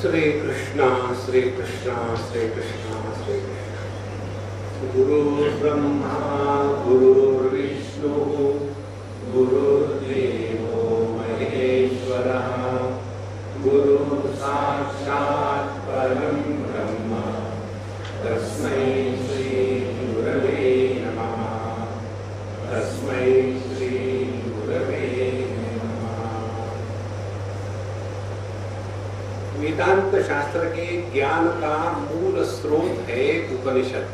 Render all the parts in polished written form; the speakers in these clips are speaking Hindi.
श्री कृष्ण श्री कृष्ण श्री कृष्ण श्री कृष्ण। गुरुर्ब्रह्मा गुरुर्विष्णु गुरुर्देवो महेश्वरः गुरुः साक्षात् परं ब्रह्म तस्मै श्री गुरवे नमः तस्मै श्री गुरवे नमः। वेदांत शास्त्र के ज्ञान का मूल स्रोत है उपनिषद।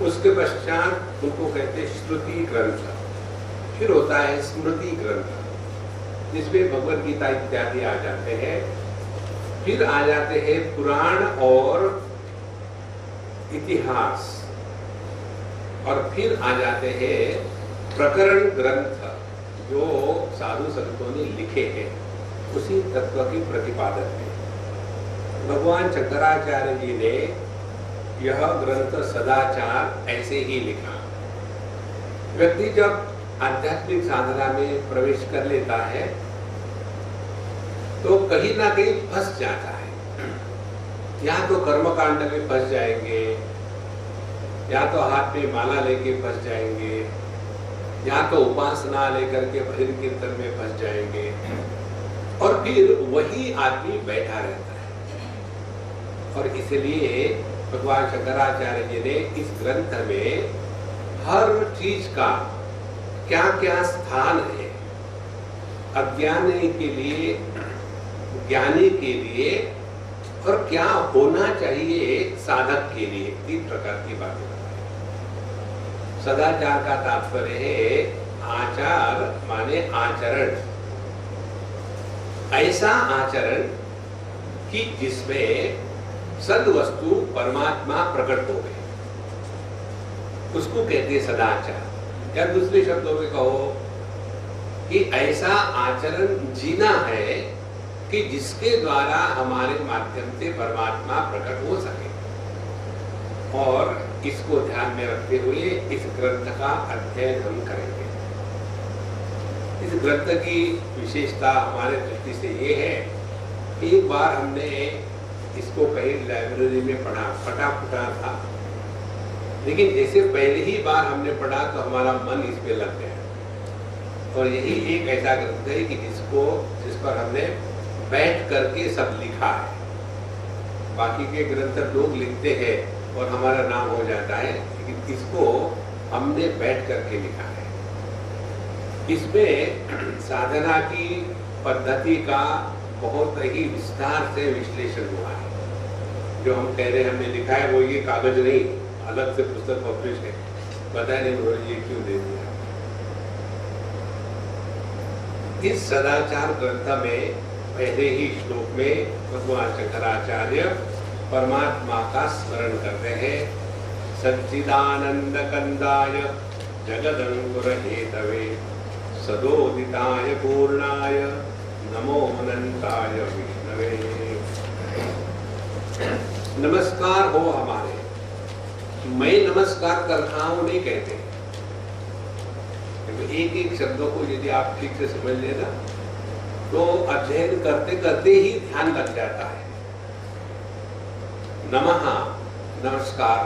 उसके पश्चात उनको कहते हैं श्रुति ग्रंथ, फिर होता है स्मृति ग्रंथ जिसमें भगवद गीता इत्यादि आ जाते हैं, फिर आ जाते हैं पुराण और इतिहास, और फिर आ जाते हैं प्रकरण ग्रंथ जो साधु संतों ने लिखे हैं उसी तत्व की प्रतिपादन में। भगवान शंकराचार्य जी ने यह ग्रंथ सदाचार ऐसे ही लिखा। व्यक्ति जब आध्यात्मिक साधना में प्रवेश कर लेता है तो कहीं ना कहीं फंस जाता है। या तो कर्मकांड में फंस जाएंगे, या तो हाथ में माला लेके फंस जाएंगे, या तो उपासना लेकर के भजन कीर्तन में फंस जाएंगे, और फिर वही आदमी बैठा रहता है। और इसलिए भगवान शंकराचार्य जी ने इस ग्रंथ में हर चीज का क्या क्या स्थान है, अज्ञानी के लिए, ज्ञानी के लिए, और क्या होना चाहिए साधक के लिए, 3 प्रकार की बातें बताई। सदाचार का तात्पर्य है आचार माने आचरण, ऐसा आचरण कि जिसमें सद वस्तु परमात्मा प्रकट हो गए, उसको कहते हैं सदाचार। या दूसरे शब्दों में कहो कि ऐसा आचरण जीना है कि जिसके द्वारा हमारे माध्यम से परमात्मा प्रकट हो सके। और इसको ध्यान में रखते हुए इस ग्रंथ का अध्ययन हम करेंगे। इस ग्रंथ की विशेषता हमारे दृष्टि से ये है, एक बार हमने इसको कहीं लाइब्रेरी में पढ़ा, फटा था, लेकिन जैसे पहली ही बार हमने पढ़ा तो हमारा मन इस पे लग गया। और यही एक ऐसा ग्रंथ है कि जिस पर हमने बैठ करके सब लिखा है। बाकी के ग्रंथ लोग लिखते हैं और हमारा नाम हो जाता है, लेकिन इसको हमने बैठ करके लिखा है। इसमें साधना की पद्धति का बहुत ही विस्तार से विश्लेषण हुआ है। जो हम कह रहे हैं हमने लिखा है वो ये कागज नहीं, अलग से पुस्तक पब्लिश है। पता नहीं ये क्यों दे दिया। इस सदाचार ग्रंथ में पहले ही श्लोक में भगवान शंकराचार्य परमात्मा का स्मरण करते हैं। सच्चिदानंद कंदाय जगदंकुर हेतवे सदोदिताय पूर्णाय नमो अनंताय विष्णवे। नमस्कार हो हमारे, मैं नमस्कार कर रहा हूं नहीं कहते। एक एक शब्दों को यदि आप ठीक से समझ लेना तो अध्ययन करते करते ही ध्यान लग जाता है। नमः नमस्कार,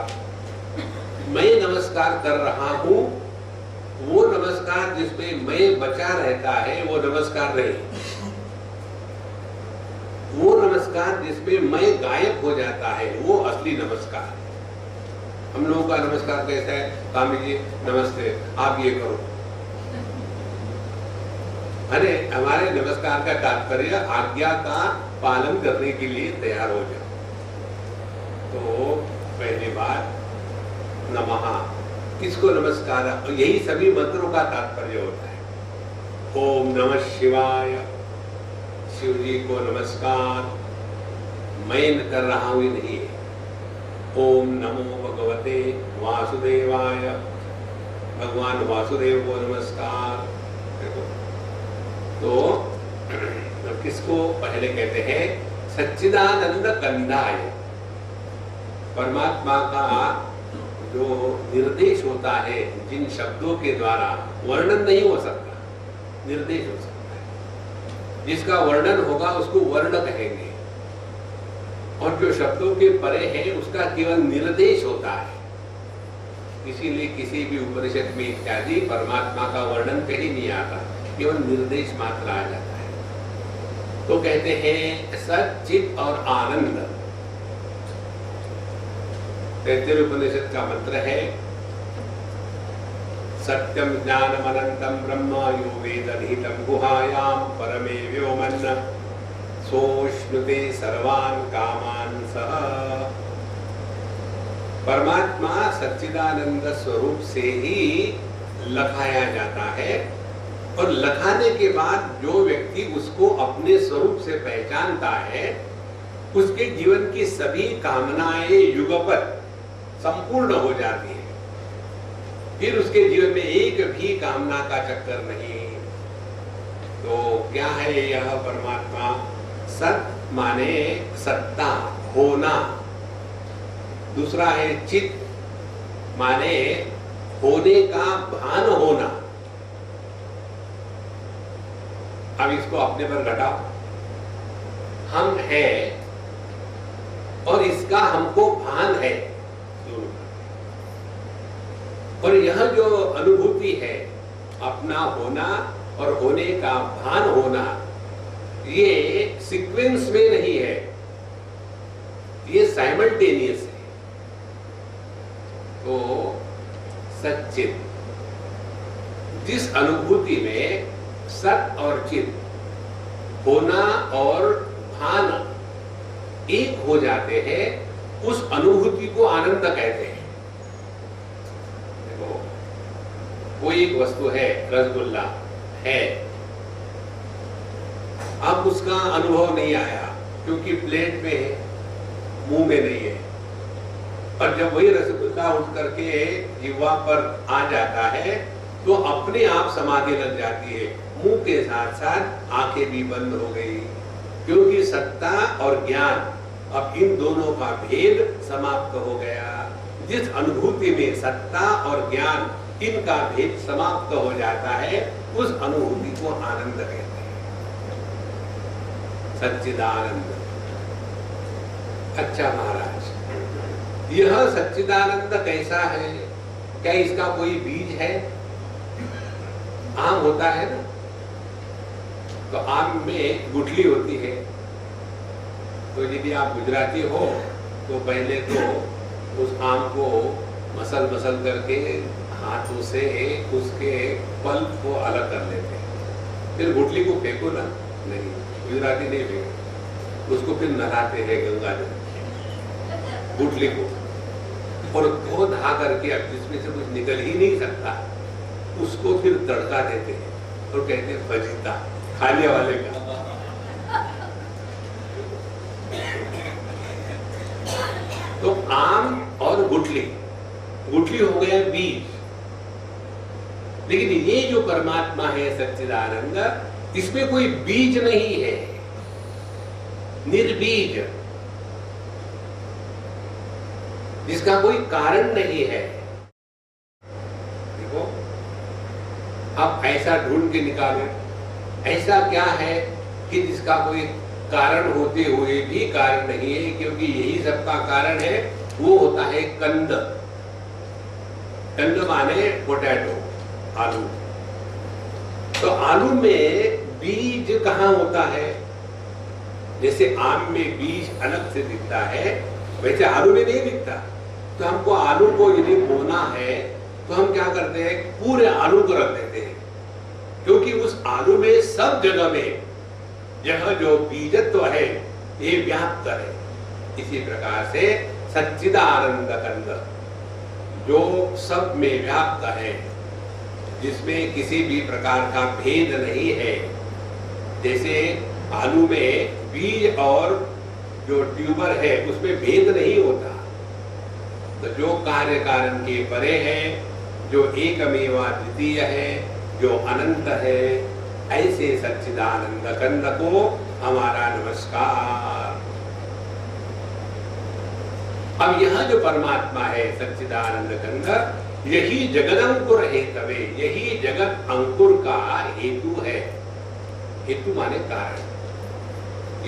मैं नमस्कार कर रहा हूं, वो नमस्कार जिसमें मैं बचा रहता है वो नमस्कार नहीं। वो नमस्कार जिसमें मैं गायब हो जाता है वो असली नमस्कार। हम लोगों का नमस्कार कैसा है? स्वामी जी नमस्ते, आप ये करो। अरे हमारे नमस्कार का तात्पर्य आज्ञा का पालन करने के लिए तैयार हो जाओ। तो पहली बात नमः, किसको नमस्कार? यही सभी मंत्रों का तात्पर्य होता है। ओम नमः शिवाय, शिव जी को नमस्कार। मैं कर रहा हूं नहीं है। ओम नमो भगवते वासुदेवाय, भगवान वासुदेव को नमस्कार। देखो तो किसको पहले कहते हैं? सच्चिदानंद कंदाय, परमात्मा का जो निर्देश होता है, जिन शब्दों के द्वारा वर्णन नहीं हो सकता, निर्देश हो सकता है। जिसका वर्णन होगा उसको वर्ण कहेंगे, और जो शब्दों के परे है उसका केवल निर्देश होता है। इसीलिए किसी भी उपनिषद में इत्यादि परमात्मा का वर्णन कहीं नहीं आता, केवल निर्देश मात्र आ जाता है। तो कहते हैं सत चित और आनंद। तैत्तिरीय उपनिषद का मंत्र है सत्यम ज्ञानम अनंतम ब्रह्म यो वेद निहितम गुहायाम परमे व्योमन सोष्णुते सर्वान् कामान सह। परमात्मा सच्चिदानंद स्वरूप से ही लखाया जाता है और लखाने के बाद जो व्यक्ति उसको अपने स्वरूप से पहचानता है उसके जीवन की सभी कामनाएं युगपत संपूर्ण हो जाती है। फिर उसके जीवन में एक भी कामना का चक्कर नहीं। तो क्या है यह परमात्मा? सत माने सत्ता, होना। दूसरा है चित माने होने का भान होना। अब इसको अपने पर घटाओ। हम हैं और इसका हमको भान है। और यह जो अनुभूति है अपना होना और होने का भान होना, ये सीक्वेंस में नहीं है, ये साइमल्टेनियस है। तो सच्चित, जिस अनुभूति में सत और चित, होना और भान एक हो जाते हैं, उस अनुभूति को आनंद कहते हैं। देखो, कोई एक वस्तु है, रसगुल्ला है, अब उसका अनुभव नहीं आया क्योंकि प्लेट में है, मुंह में नहीं है। और जब वही रसगुल्ला उठ करके जिह्वा पर आ जाता है तो अपने आप समाधि लग जाती है, मुंह के साथ साथ आंखें भी बंद हो गई, क्योंकि सत्ता और ज्ञान, अब इन दोनों का भेद समाप्त हो गया। जिस अनुभूति में सत्ता और ज्ञान इनका भेद समाप्त हो जाता है, उस अनुभूति को आनंद कहते हैं, सच्चिदानंद। अच्छा महाराज, यह सच्चिदानंद कैसा है? क्या इसका कोई बीज है? आम होता है ना, तो आम में गुठली होती है। तो यदि आप गुजराती हो तो पहले तो उस आम को मसल मसल करके हाथों से उसके पल्प को अलग कर लेते हैं, फिर गुठली को फेंको ना, नहीं, गुजराती नहीं फेंको, उसको फिर नहलाते हैं गंगा जल गुठली को, और धो धा करके अब जिसमें से कुछ निकल ही नहीं सकता उसको फिर तड़का देते हैं और कहते हैं फजीता, खाने वाले का। तो आम और गुठली, गुठली हो गया बीज, लेकिन ये जो परमात्मा है सच्चिदानंद, इसमें कोई बीज नहीं है, निर्बीज, जिसका कोई कारण नहीं है। देखो, अब ऐसा ढूंढ के निकालो, ऐसा क्या है कि जिसका कोई कारण होते हुए भी कारण नहीं है, क्योंकि यही सबका कारण है। वो होता है कंद। कंद माने पोटैटो, आलू। तो आलू में बीज कहाँ होता है? जैसे आम में बीज अलग से दिखता है, वैसे आलू में नहीं दिखता। तो हमको आलू को यदि बोना है तो हम क्या करते हैं? पूरे आलू को रख देते हैं, क्योंकि उस आलू में सब जगह में यह जो बीजत्व है ये व्याप्त है। इसी प्रकार से सच्चिदानंद कंद, जो सब में व्याप्त है, जिसमें किसी भी प्रकार का भेद नहीं है। जैसे आलू में बीज और जो ट्यूबर है उसमें भेद नहीं होता। तो जो कार्य कारण के परे है, जो एकमेवा द्वितीय है, जो अनंत है, ऐसे सच्चिदानंद कंद को हमारा नमस्कार। अब यह जो परमात्मा है सच्चिदानंद कंद, यही जगदंकुर हेतवे, यही जगत अंकुर का हेतु है। हेतु माने कारण।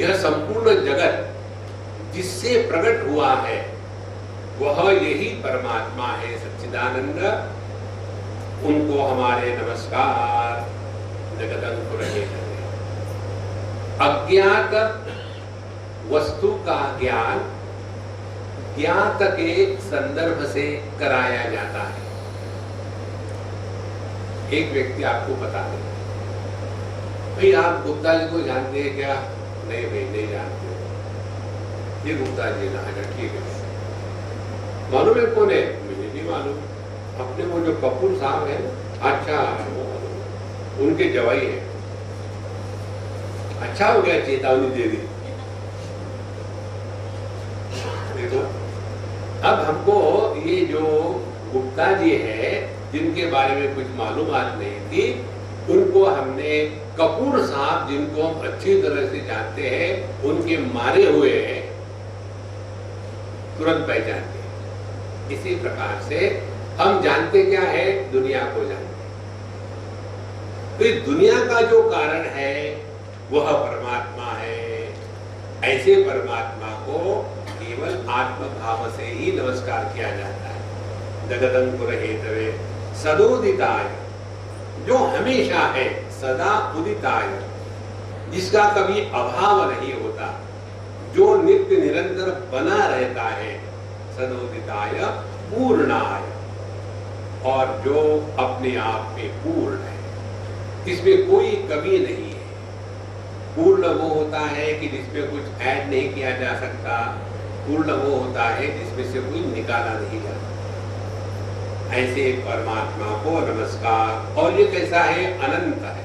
यह संपूर्ण जगत जिससे प्रकट हुआ है वह यही परमात्मा है सच्चिदानंद। उनको हमारे नमस्कार। जगदंकुर हेतवे। अज्ञात वस्तु का ज्ञान ज्ञात के संदर्भ से कराया जाता है। एक व्यक्ति आपको बता दे, भाई आप गुप्ता जी को जानते हैं क्या? नहीं भाई, नहीं जानते। ये गुप्ता जी ना है, ठीक है। मालूम है कौन है? मुझे नहीं मालूम। अपने वो जो कपूर साहब है, अच्छा वो उनके जवाई है। अच्छा हो गया चेतावनी दे दी। देखो, अब हमको ये जो गुप्ता जी है जिनके बारे में कुछ मालूमात नहीं थी, उनको हमने कपूर साहब जिनको हम अच्छी तरह से जानते हैं, उनके मारे हुए तुरंत पहचानते हैं। इसी प्रकार से हम जानते क्या है? दुनिया को जानते। तो इस दुनिया का जो कारण है वह परमात्मा है। ऐसे परमात्मा को केवल आत्मभाव से ही नमस्कार किया जाता है। जगदंकुर हेतवे सदोदिताय, जो हमेशा है, सदा उदिताय, जिसका कभी अभाव नहीं होता, जो नित्य निरंतर बना रहता है। सदोदिताय पूर्णाय, और जो अपने आप में पूर्ण है, इसमें कोई कमी नहीं है। पूर्ण वो होता है कि जिसमें कुछ ऐड नहीं किया जा सकता। पूर्ण वो होता है जिसमें से कोई निकाला नहीं जा सकता। ऐसे परमात्मा को नमस्कार। और ये कैसा है? अनंत है।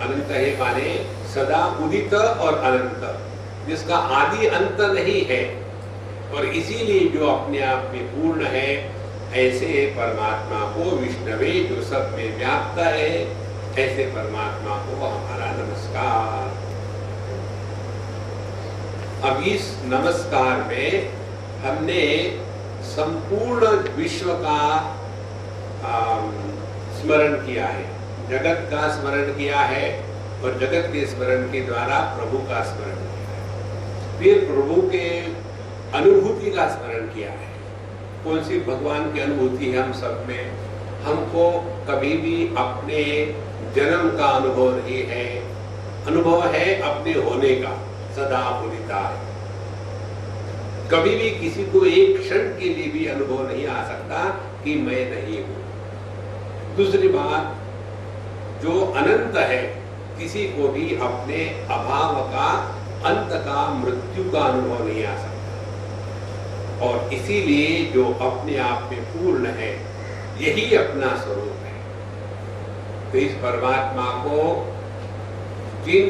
अनंत है माने सदा उदित और अनंत, जिसका आदि अंत नहीं है, और इसीलिए जो अपने आप में पूर्ण है, ऐसे परमात्मा को विष्णवे, जो सब में व्याप्त है, ऐसे परमात्मा को हमारा नमस्कार। अब इस नमस्कार में हमने संपूर्ण विश्व का स्मरण किया है, जगत का स्मरण किया है, और जगत के स्मरण के द्वारा प्रभु का स्मरण किया है। फिर प्रभु के अनुभूति का स्मरण किया है। कौन सी? भगवान की अनुभूति है हम सब में। हमको कभी भी अपने जन्म का अनुभव नहीं है, अनुभव है अपने होने का, सदा उदिता है। कभी भी किसी को एक क्षण के लिए भी अनुभव नहीं आ सकता कि मैं नहीं हूं। दूसरी बात, जो अनंत है, किसी को भी अपने अभाव का, अंत का, मृत्यु का अनुभव नहीं आ सकता। और इसीलिए जो अपने आप में पूर्ण है, यही अपना स्वरूप है। तो इस परमात्मा को जिन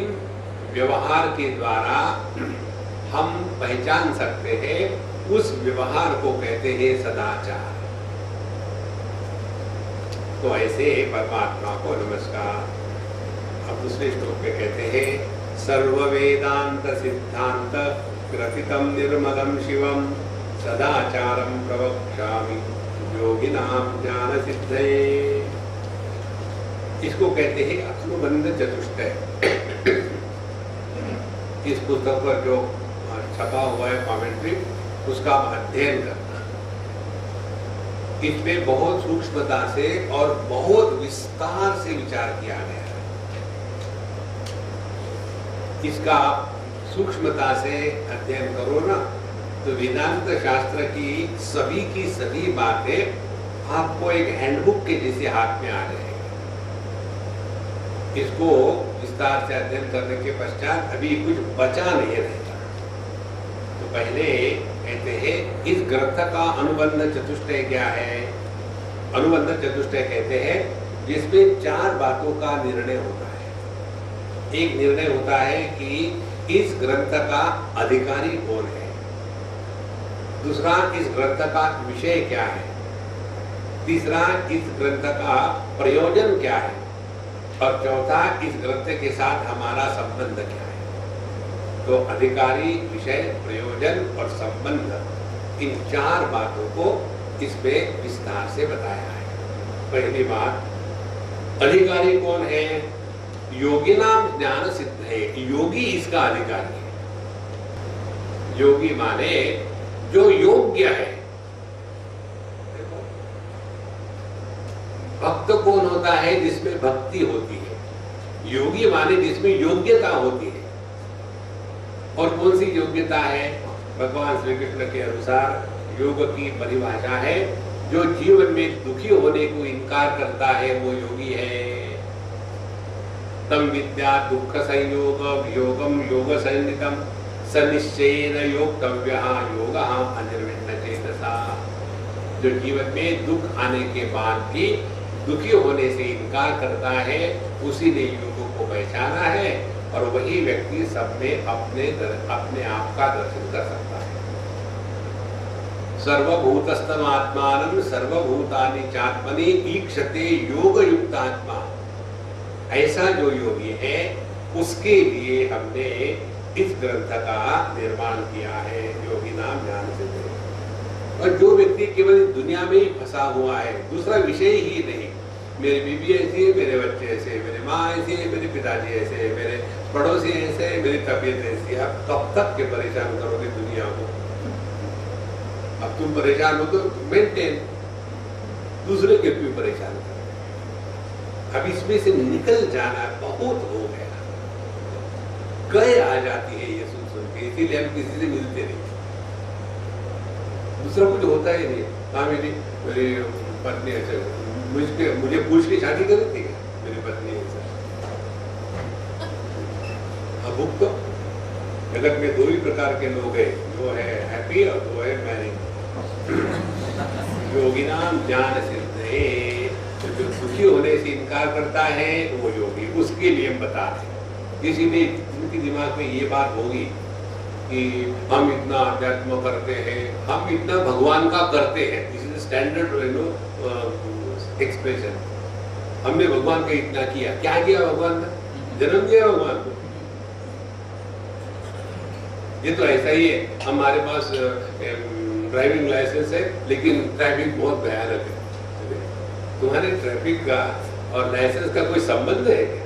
व्यवहार के द्वारा हम पहचान सकते हैं, उस व्यवहार को कहते हैं सदाचार। तो ऐसे परमात्मा को नमस्कार। अब दूसरे श्लोक में कहते हैं सर्व वेदांत सिद्धांत ग्रथितम निर्मलम शिवम सदाचारम प्रवक्ष्यामि योगिनाम ज्ञान सिद्धये। इसको कहते हैं अनुबंध चतुष्टय। इस पुस्तक पर जो छपा हुआ है कमेंट्री, उसका अध्ययन करना। इसमें बहुत सूक्ष्मता से और बहुत विस्तार से विचार किया गया है। इसका सूक्ष्मता से अध्ययन करो ना, तो वेदांत शास्त्र की सभी बातें आपको एक हैंडबुक के जैसे हाथ में आ जाएगी। इसको विस्तार से अध्ययन करने के पश्चात अभी कुछ बचा नहीं रहेगा। तो पहले कहते हैं इस ग्रंथ का अनुबंध चतुष्टय क्या है? अनुबंध चतुष्टय कहते हैं जिसमें 4 बातों का निर्णय होता है। एक निर्णय होता है कि इस ग्रंथ का अधिकारी कौन है, दूसरा इस ग्रंथ का विषय क्या है, तीसरा इस ग्रंथ का प्रयोजन क्या है, और चौथा इस ग्रंथ के साथ हमारा संबंध क्या है। तो अधिकारी, विषय, प्रयोजन और संबंध, इन 4 बातों को इसमें विस्तार से बताया है। पहली बात, अधिकारी कौन है? योगिनाम ज्ञान सिद्ध है। योगी इसका अधिकारी है। योगी माने जो योग्य है। देखो, भक्त कौन होता है? जिसमें भक्ति होती है। योगी माने जिसमें योग्यता होती है। और कौन सी योग्यता है? भगवान श्री कृष्ण के अनुसार योग की परिभाषा है, जो जीवन में दुखी होने को इनकार करता है वो योगी है। तम विद्या दुख संयोग योगम योग संयुतम सनिश्चयेन योक्तव्यः योगः अनिर्विण्ण चेतसा। जो जीवन में दुख आने के बाद भी दुखी होने से इनकार करता है, उसी ने योग को पहचाना है, और वही व्यक्ति सब में अपने आप का दर्शन कर सकता है। सर्वभूतस्थम आत्मानं सर्वभूतानि चात्मनि ईक्षते योग युक्त आत्मा। ऐसा जो योगी है, उसके लिए हमने इस ग्रंथ का निर्माण किया है, योगी नाम ज्ञान सिद्ध। और जो व्यक्ति केवल दुनिया में ही फंसा हुआ है, दूसरा विषय ही नहीं, मेरी बीवी ऐसी है, मेरे बच्चे ऐसे, मेरी माँ ऐसी है, मेरे पिताजी ऐसे, मेरे पड़ोसी ऐसे, मेरी तबीयत ऐसी, आप कब तक के परेशान करोगे दुनिया को? अब तुम परेशान हो तो मेंटेन, दूसरे के भी परेशान करो। अब इसमें से निकल जाना बहुत हो गया, गए आ जाती है ये सुन के, इसीलिए हम किसी से मिलते नहीं, दूसरा कुछ होता ही नहीं। हाँ, मेरी पत्नी अच्छा, मुझे पूछ के शादी करी थी मेरी पत्नी ऐसा। अब तो जगत में दो ही प्रकार के लोग हैं, जो है हैप्पी और जो है मैरिड। योगी नाम ज्ञान सिद्ध है। जो दुखी होने से इनकार करता है वो योगी, उसके लिए हम बता रहे। इसीलिए उनके दिमाग में ये बात होगी कि हम इतना अध्यात्म करते हैं, हम इतना भगवान का करते हैं। This is standard expression. हमने भगवान का इतना किया। क्या किया भगवान का? जन्म दिया भगवान को। ये तो ऐसा ही है, हमारे पास ड्राइविंग लाइसेंस है, लेकिन ट्रैफिक बहुत भयानक है। तुम्हारे ट्रैफिक का और लाइसेंस का कोई संबंध है क्या?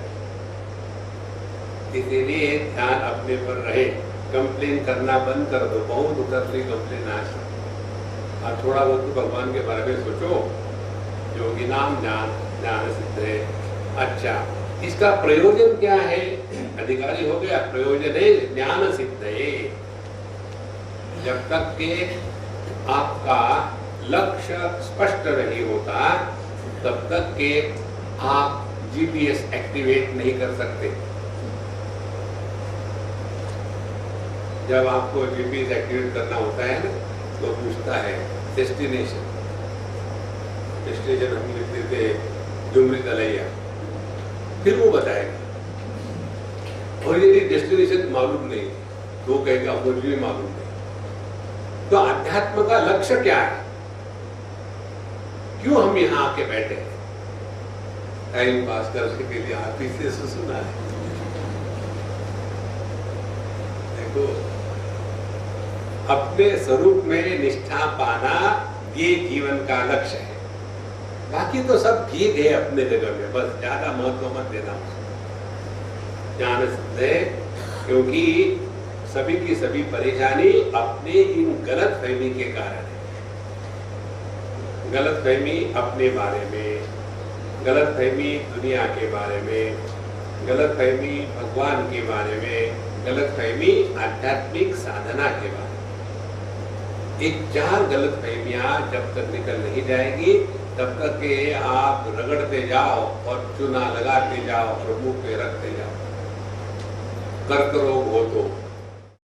इसीलिए ध्यान अपने पर रहे, कंप्लेन करना बंद कर दो। बहुत उतरती कंप्लेन आज, और थोड़ा बहुत तो भगवान के बारे में सोचो। योगी नाम ज्ञान सिद्ध है। अच्छा, इसका प्रयोजन क्या है? अधिकारी हो गया, प्रयोजन है ज्ञान सिद्ध है। जब तक के आपका लक्ष्य स्पष्ट नहीं होता, तब तक के आप जीपीएस एक्टिवेट नहीं कर सकते। जब आपको जीपीएस एक्टिवेट करना होता है ना, तो पूछता है डेस्टिनेशन। डेस्टिनेशन हम लिख देते डुमरी तलैया, फिर वो बताएगा। और यदि डेस्टिनेशन मालूम नहीं तो कहेगा मुझे मालूम नहीं। तो अध्यात्म का लक्ष्य क्या है? क्यों हम यहाँ आके बैठे हैं? टाइम पास करने के लिए आप इसे सुना है। देखो, अपने स्वरूप में निष्ठा पाना ये जीवन का लक्ष्य है। बाकी तो सब ठीक है अपने जगह में, बस ज्यादा महत्व मत देना। ज्ञान सिद्ध है, क्योंकि सभी की सभी परेशानी अपने इन गलत फहमी के कारण है। गलत फहमी अपने बारे में, गलत फहमी दुनिया के बारे में, गलत फहमी भगवान के बारे में, गलत फहमी आध्यात्मिक साधना के बारे में। एक चार गलत फहमियां जब तक निकल नहीं जाएगी, तब तक के आप रगड़ते जाओ और चूना लगाते जाओ और मुंह पे रखते जाओ। कर्क रोग हो तो